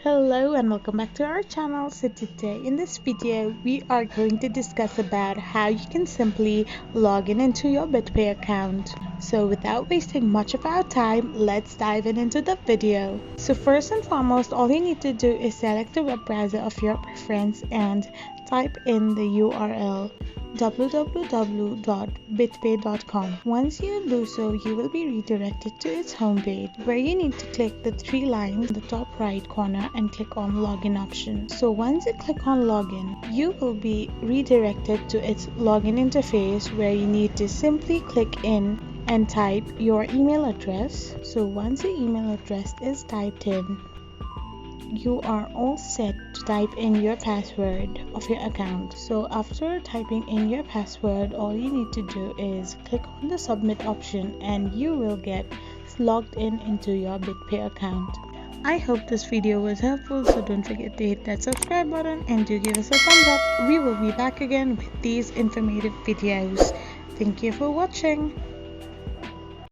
Hello and welcome back to our channel. So today in this video we are going to discuss about how you can simply log in into your Bitpay account. So without wasting much of our time, let's dive into the video. So first and foremost, all you need to do is select the web browser of your preference and type in the URL www.bitpay.com. Once you do so, you will be redirected to its homepage, where you need to click the three lines in the top right corner and click on login option. So once you click on login, you will be redirected to its login interface, where you need to simply click in and type your email address. So once your email address is typed in, you are all set to type in your password of your account. So after typing in your password, all you need to do is click on the submit option and you will get logged in into your Bitpay account. I hope this video was helpful, so don't forget to hit that subscribe button and do give us a thumbs up. We will be back again with these informative videos. Thank you for watching.